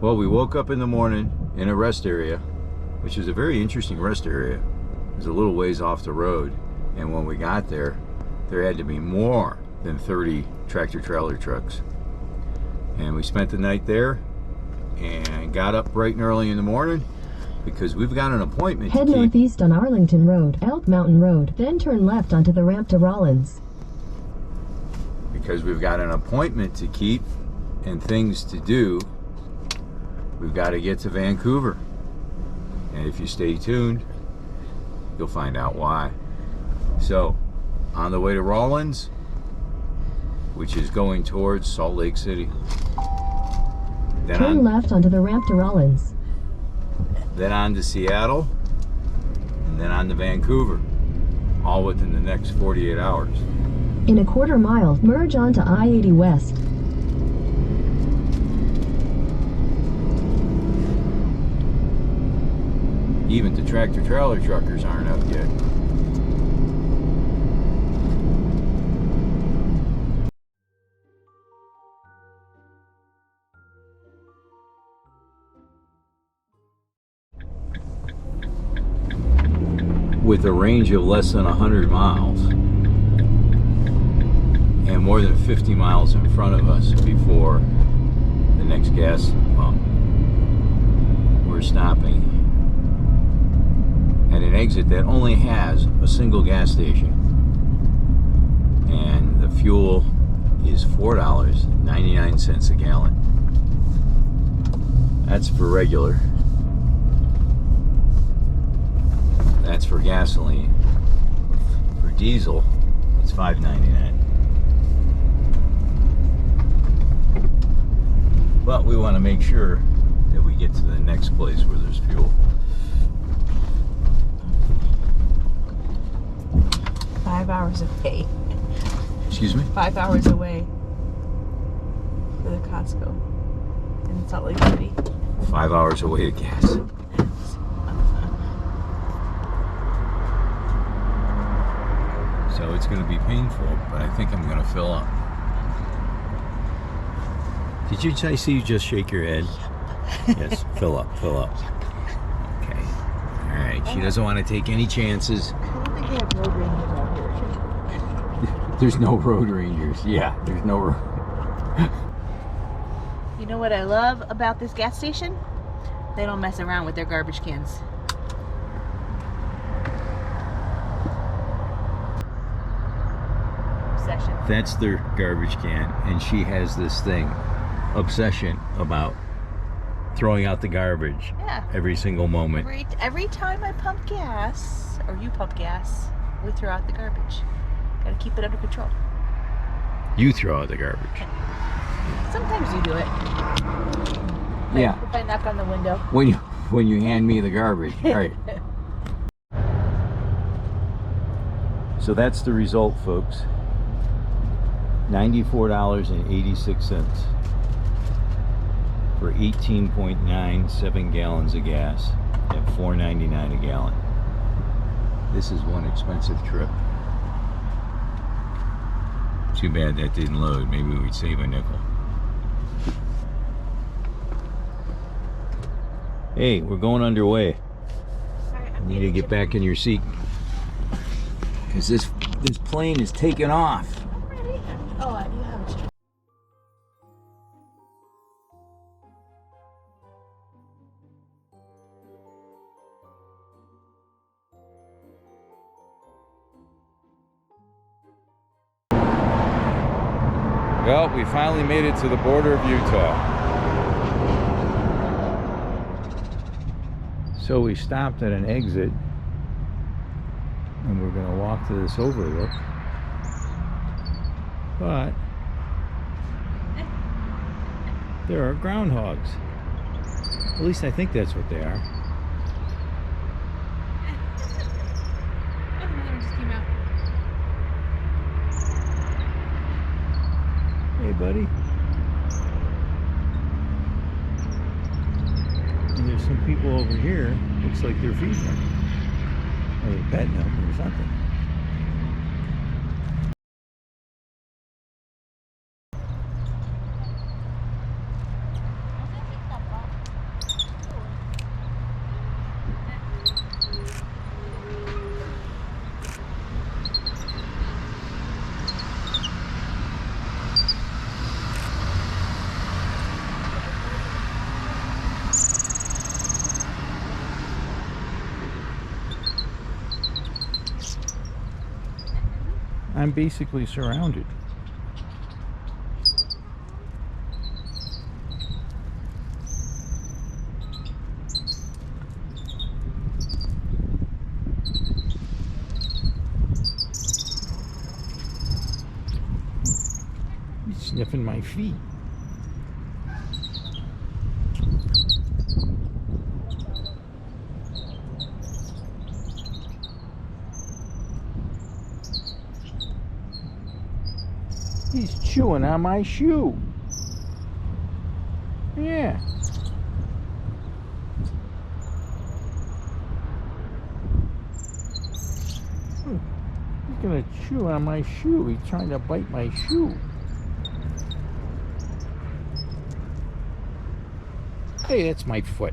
Well, we woke up in the morning in a rest area, which is a very interesting rest area. It was a little ways off the road, and when we got there, there had to be more than 30 tractor trailer trucks. And we spent the night there and got up bright and early in the morning because we've got an appointment Head to keep. northeast on Arlington Road, Elk Mountain Road, then turn left onto the ramp to Rollins. Because we've got an appointment to keep and things to do. We've got to get to Vancouver. And if you stay tuned, you'll find out why. So, on the way to Rollins, which is going towards Salt Lake City. Then turn left onto the ramp to Rollins. Then on to Seattle, and then on to Vancouver, all within the next 48 hours. In a quarter mile, merge onto I-80 West. Even the tractor trailer truckers aren't up yet. With a range of less than 100 miles and more than 50 miles in front of us before the next gas pump, we're stopping at an exit that only has a single gas station, and the fuel is $4.99 a gallon. That's for regular. That's for gasoline. For diesel, it's $5.99. But we want to make sure that we get to the next place where there's fuel. 5 hours away. Excuse me? 5 hours away for the Costco in Salt Lake City. 5 hours away to gas. So it's going to be painful, but I think I'm going to fill up. Did I see you just shake your head? Yes, fill up, fill up. Okay. All right. She doesn't want to take any chances. I don't think they have road rangers out here. There's no road rangers. Yeah, there's no road. You know what I love about this gas station? They don't mess around with their garbage cans. Obsession. That's their garbage can, and she has this thing, obsession about throwing out the garbage. Yeah. Every single moment. Every time I pump gas, or you pump gas, we throw out the garbage. Gotta keep it under control. You throw out the garbage. Sometimes you do it. Yeah. If I knock on the window. When you hand me the garbage. All right. So that's the result, folks. $94.86 for 18.97 gallons of gas at $4.99 a gallon. This is one expensive trip. Too bad that didn't load. Maybe we'd save a nickel. Hey, we're going underway. You need to get back in your seat because this plane is taking off. Oh, I do have a Well, we finally made it to the border of Utah. So we stopped at an exit and we're going to walk to this overlook. But there are groundhogs. At least I think that's what they are. Hey, buddy. And there's some people over here. Looks like they're feeding them. Or they're petting them or something. I'm basically surrounded. He's sniffing my feet. He's chewing on my shoe. Yeah. He's gonna chew on my shoe. He's trying to bite my shoe. Hey, that's my foot.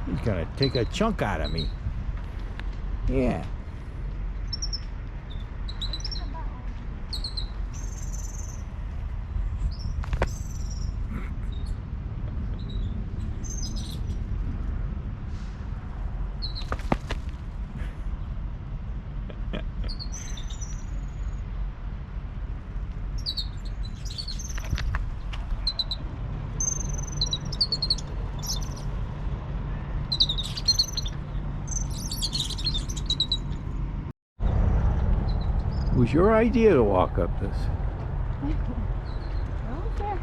He's gonna take a chunk out of me. Yeah. It was your idea to walk up this. Okay.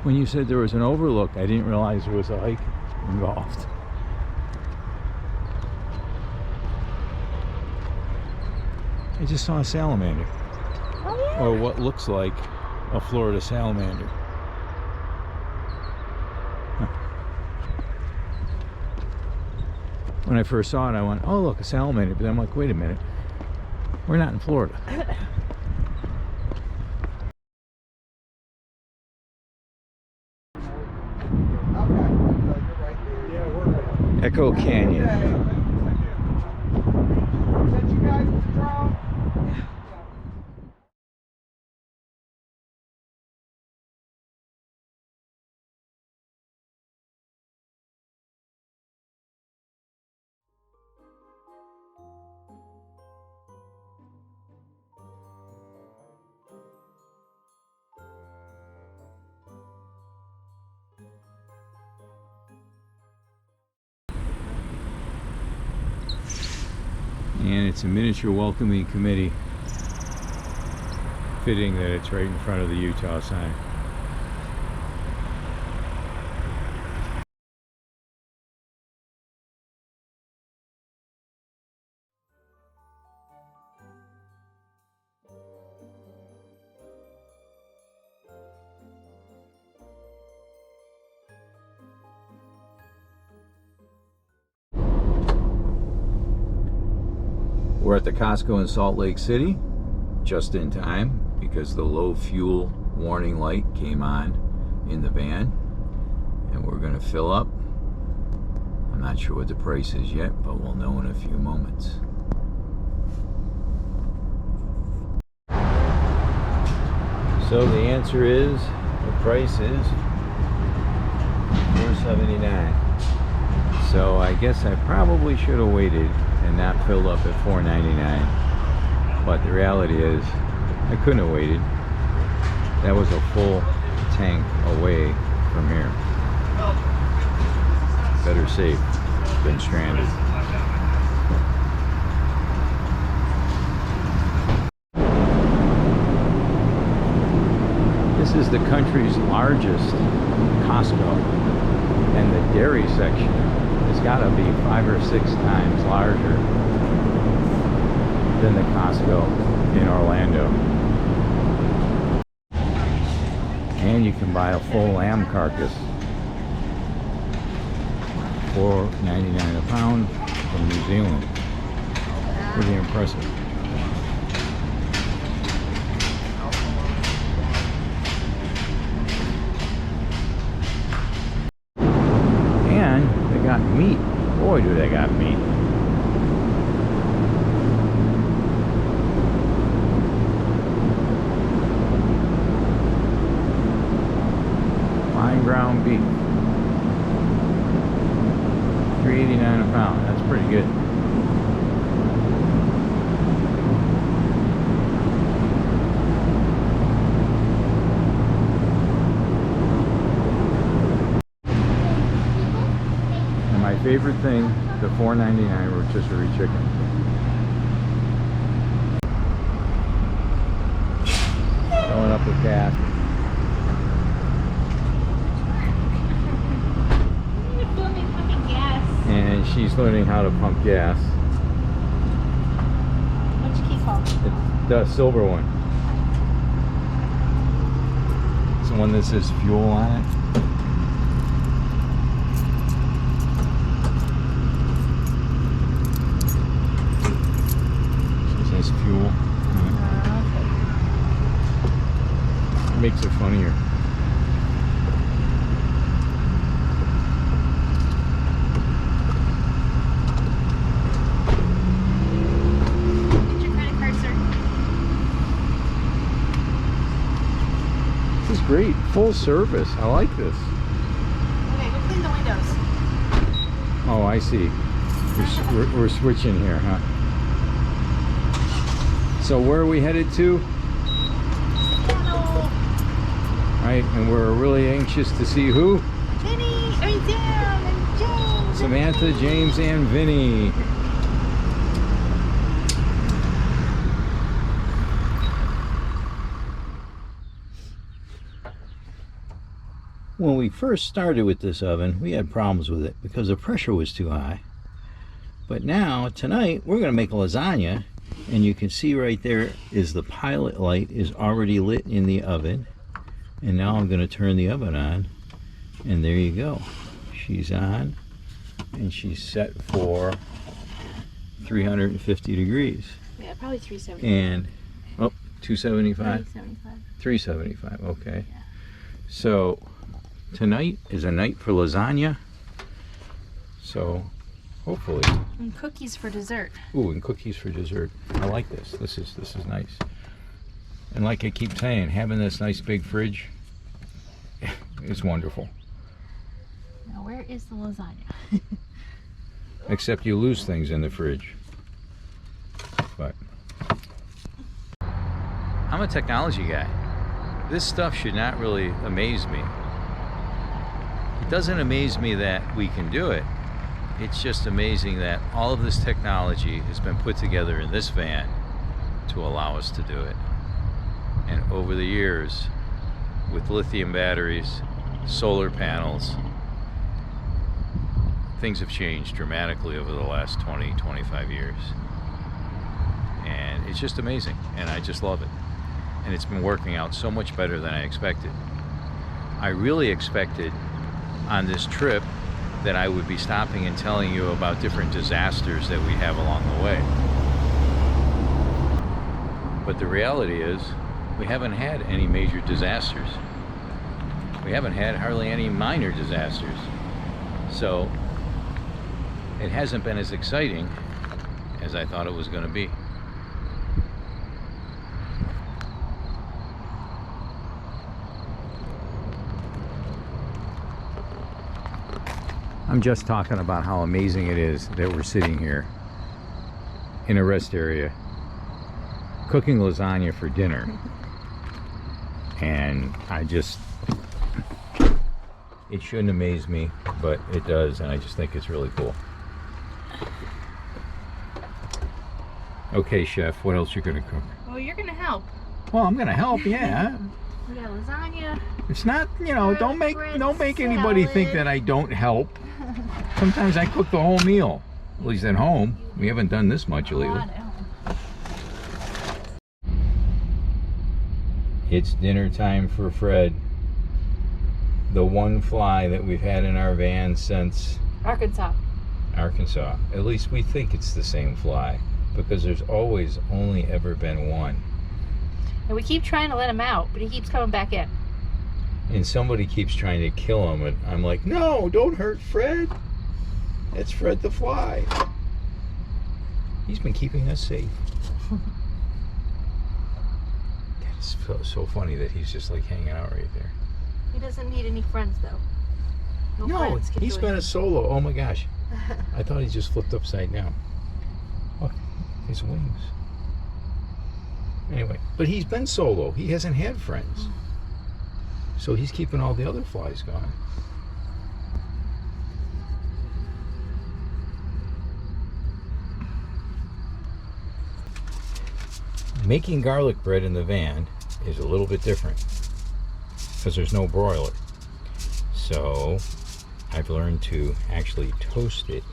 When you said there was an overlook, I didn't realize there was a hike involved. I just saw a salamander. Oh, yeah. Or what looks like a Florida salamander. Huh. When I first saw it, I went, oh look, a salamander. But then I'm like, wait a minute. We're not in Florida. Echo Canyon. And it's a miniature welcoming committee. Fitting that it's right in front of the Utah sign. We're at the Costco in Salt Lake City, just in time, because the low fuel warning light came on in the van. And we're gonna fill up. I'm not sure what the price is yet, but we'll know in a few moments. So the answer is, the price is $4.79. So I guess I probably should have waited and not filled up at $4.99. But the reality is, I couldn't have waited. That was a full tank away from here. Better safe than stranded. This is the country's largest Costco, and the dairy section has got to be 5 or 6 times larger than the Costco in Orlando. And you can buy a full lamb carcass, $4.99 a pound from New Zealand. Pretty impressive. And they got meat. Boy, do they got meat. Fine ground beef. $3.89 a pound. That's pretty good. favorite thing, the $4.99 rotisserie chicken. Filling up with gas. And she's learning how to pump gas. What's your key called? It's the silver one. It's the one that says fuel on it. It says fuel. Okay. It makes it funnier. Get your credit card, sir. This is great. Full service. I like this. Okay, go clean the windows. Oh, I see. We're switching here, huh? So where are we headed to? Seattle. Right, and we're really anxious to see who? Vinny, Dan, and James. Samantha, James, and Vinny. When we first started with this oven, we had problems with it because the pressure was too high. But now, tonight, we're going to make lasagna, and you can see right there is the pilot light is already lit in the oven. And now I'm going to turn the oven on, and there you go. She's on, and she's set for 350 degrees. Yeah, probably 375. And, oh, 275? 375. 375, okay. Yeah. So, tonight is a night for lasagna. So, hopefully. And cookies for dessert. Ooh, and cookies for dessert. I like this. This is nice. And like I keep saying, having this nice big fridge is wonderful. Now, where is the lasagna? Except you lose things in the fridge. But I'm a technology guy. This stuff should not really amaze me. It doesn't amaze me that we can do it. It's just amazing that all of this technology has been put together in this van to allow us to do it. And over the years, with lithium batteries, solar panels, things have changed dramatically over the last 20, 25 years. And it's just amazing, and I just love it. And it's been working out so much better than I expected. I really expected on this trip that I would be stopping and telling you about different disasters that we have along the way. But the reality is, we haven't had any major disasters. We haven't had hardly any minor disasters. So it hasn't been as exciting as I thought it was going to be. I'm just talking about how amazing it is that we're sitting here in a rest area cooking lasagna for dinner. And it shouldn't amaze me, but it does, and I just think it's really cool. Okay, chef, what else you gonna cook? Well, you're gonna help. Well, I'm gonna help, yeah. We got lasagna. It's not, you know, don't make anybody think that I don't help. Sometimes I cook the whole meal, at least at home. We haven't done this much lately. It's dinner time for Fred. The one fly that we've had in our van since Arkansas. At least we think it's the same fly, because there's always only ever been one. And we keep trying to let him out, but he keeps coming back in. And somebody keeps trying to kill him, and I'm like, no, don't hurt Fred. That's Fred the fly. He's been keeping us safe. It's so funny that he's just like hanging out right there. He doesn't need any friends, though. No, friends can he's do been it. a solo. Oh my gosh. I thought he just flipped upside down. Look, his wings. Anyway, but he's been solo. He hasn't had friends. So he's keeping all the other flies gone. Making garlic bread in the van is a little bit different because there's no broiler. So I've learned to actually toast it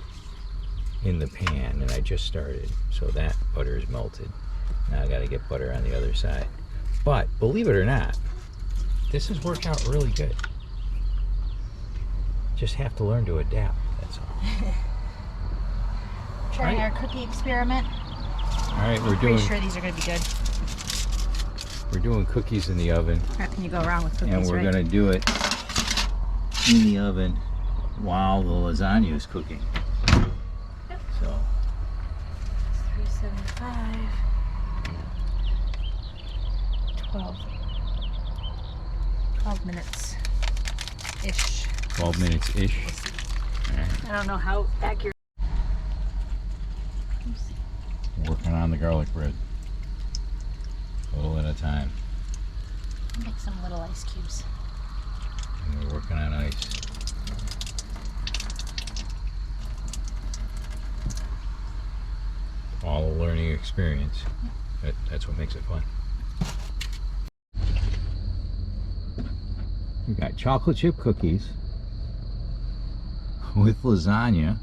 in the pan, and I just started. So that butter is melted. Now I got to get butter on the other side. But believe it or not, this has worked out really good. Just have to learn to adapt, that's all. Trying our cookie experiment. All right, we're Pretty sure these are going to be good. We're doing cookies in the oven. How can you go wrong with cookies, And we're right? going to do it in the oven while the lasagna is cooking. Yep. So 375. 12 minutes ish. 12 minutes ish. I don't know how accurate. Working on the garlic bread. A little at a time. Make some little ice cubes. And we're working on ice. All a learning experience. That's what makes it fun. We've got chocolate chip cookies with lasagna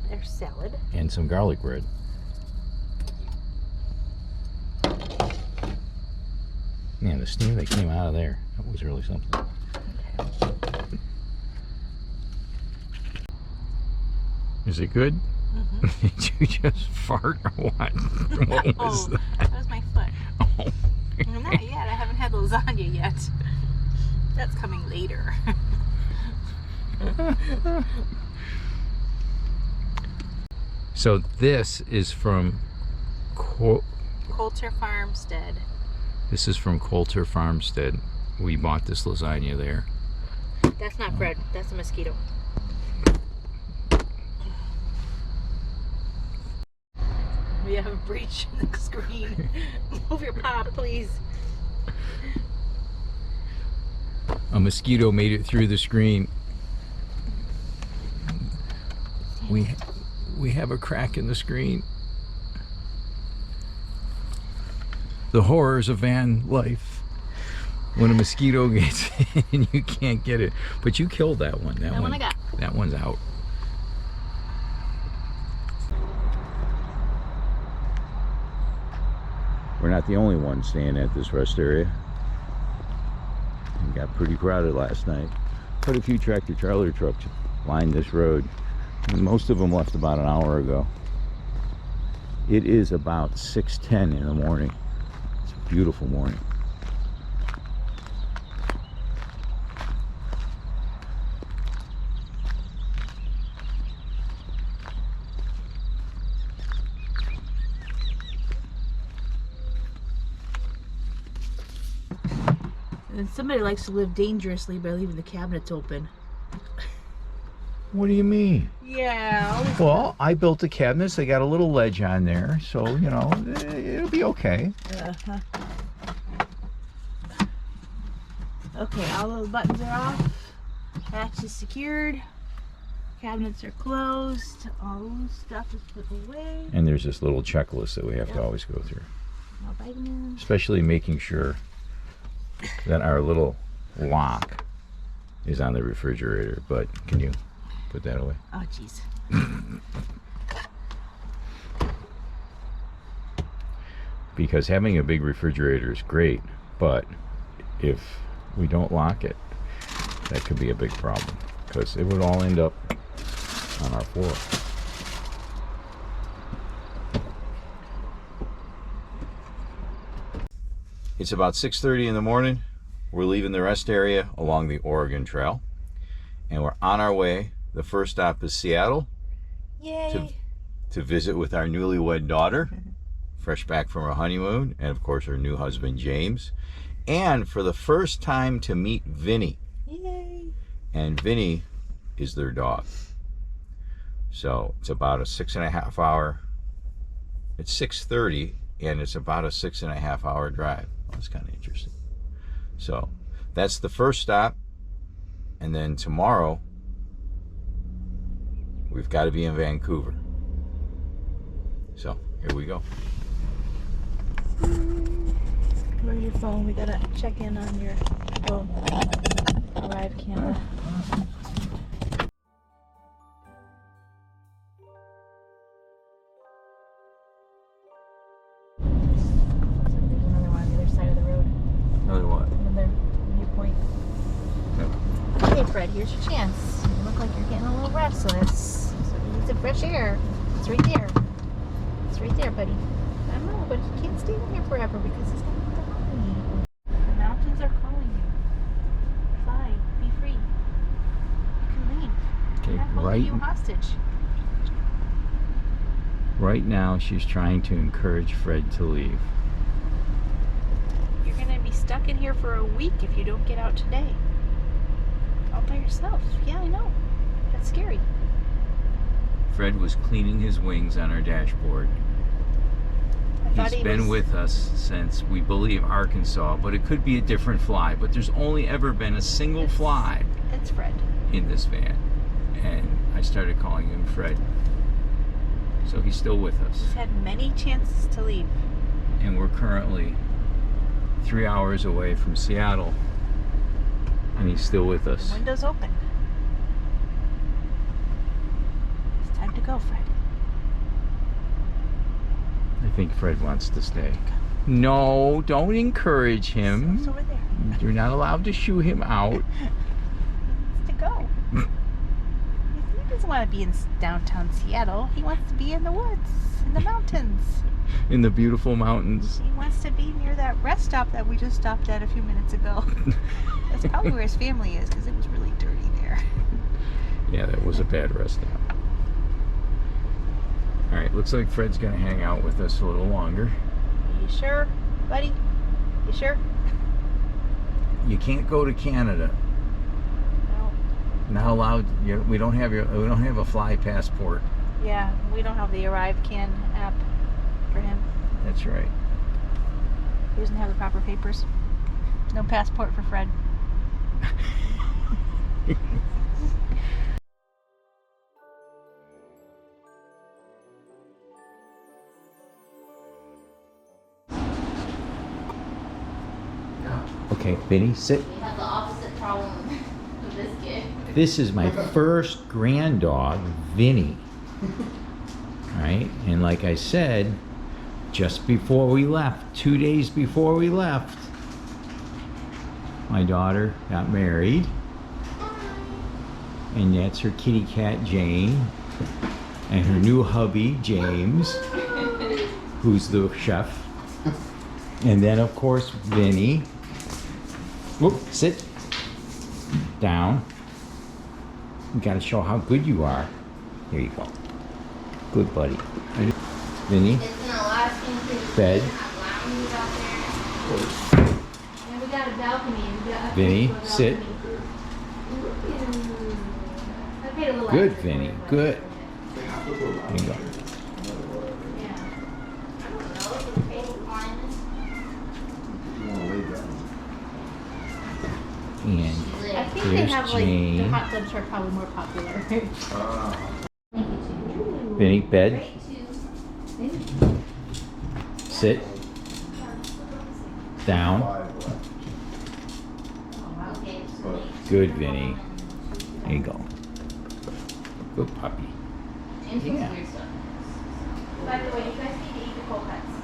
There's salad. and some garlic bread. Man, the steam that came out of there, that was really something. Is it good? Mm-hmm. Did you just fart or what? What was that? That was my foot. Oh. Not yet. I haven't had lasagna yet. That's coming later. So this is from Coulter Farmstead. This is from Coulter Farmstead. We bought this lasagna there. That's not bread. That's a mosquito. We have a breach in the screen. Move your pop, please. A mosquito made it through the screen. We have a crack in the screen. The horrors of van life. When a mosquito gets in and you can't get it. But you killed that one. That one I got. That one's out. We're not the only ones staying at this rest area. It got pretty crowded last night. Quite a few tractor trailer trucks lined this road. And most of them left about an hour ago. It is about 6:10 in the morning. It's a beautiful morning. And somebody likes to live dangerously by leaving the cabinets open. What do you mean? Yeah. Well, I built the cabinets. They got a little ledge on there, so, you know, it'll be okay. Uh-huh. Okay, all those buttons are off. Hatch is secured. Cabinets are closed. All those stuff is put away. And there's this little checklist that we have to always go through. No vitamins. Especially making sure that our little lock is on the refrigerator. But can you put that away? Oh, jeez. Because having a big refrigerator is great, but if we don't lock it, that could be a big problem, because it would all end up on our floor. It's about 6:30 in the morning. We're leaving the rest area along the Oregon Trail, and we're on our way. The first stop is Seattle. Yay. To visit with our newlywed daughter, fresh back from her honeymoon, and of course her new husband James, and for the first time to meet Vinny. Yay. And Vinny is their dog. So it's about a 6.5 hour. It's 6:30, and it's about a 6.5 hour drive. Well, that's kind of interesting. So that's the first stop, and then tomorrow we've got to be in Vancouver. So here we go. Where's your phone? We gotta check in on your phone. Arrive Canada. There's another one on the other side of the road. Another one. Another viewpoint. Okay, Fred, here's your chance. You look like you're getting a little restless. So you need some fresh air. It's right there. It's right there, buddy. I know, but he can't stay in here forever because he's gonna die. The mountains are calling you. Fly, be free. You can leave. Okay, They're not holding you hostage. right now she's trying to encourage Fred to leave. You're gonna be stuck in here for a week if you don't get out today. All by yourself. Yeah, I know. That's scary. Fred was cleaning his wings on our dashboard. I thought He's he been was... with us since, we believe, Arkansas, but it could be a different fly. But there's only ever been a single fly It's Fred. in this van. And I started calling him Fred. So he's still with us. He's had many chances to leave. And we're currently 3 hours away from Seattle. And he's still with us. Windows open. It's time to go, Fred. I think Fred wants to stay. No, don't encourage It's him. over there. You're not allowed to shoo him out. He wants to go. He doesn't want to be in downtown Seattle. He wants to be in the woods, in the mountains. In the beautiful mountains. He wants to be near that rest stop that we just stopped at a few minutes ago. That's probably where his family is, because it was really dirty there. Yeah, that was a bad rest stop. Alright, looks like Fred's gonna hang out with us a little longer. Are you sure, buddy? You sure? You can't go to Canada. No. Not allowed. We don't have a fly passport. Yeah, we don't have the Arrive Can app for him. That's right. He doesn't have the proper papers. No passport for Fred. Okay, Vinny, sit. We have the opposite problem with this kid. This is my first grand dog, Vinny. Alright, and like I said, just before we left, 2 days before we left, my daughter got married. And that's her kitty cat, Jane. And her new hubby, James, who's the chef. And then, of course, Vinny. Whoop, sit down. You gotta show how good you are. Here you go. Good buddy. Vinny, It's an Alaskan kid. bed. We have lounges out there. And we got a balcony. We got a Vinny, balcony. sit. I paid a little Good, extra Vinny, for it, but- good. There you go. Yeah. I don't know. It's a table climbing. And I think they here's have like the Jane. hot tubs are probably more popular. Vinny, bed. Great too. Sit. Down. Okay, so Good, Vinny. There you go. Good puppy. James Yeah. weird stuff. By the way, you guys need to eat the cold cuts.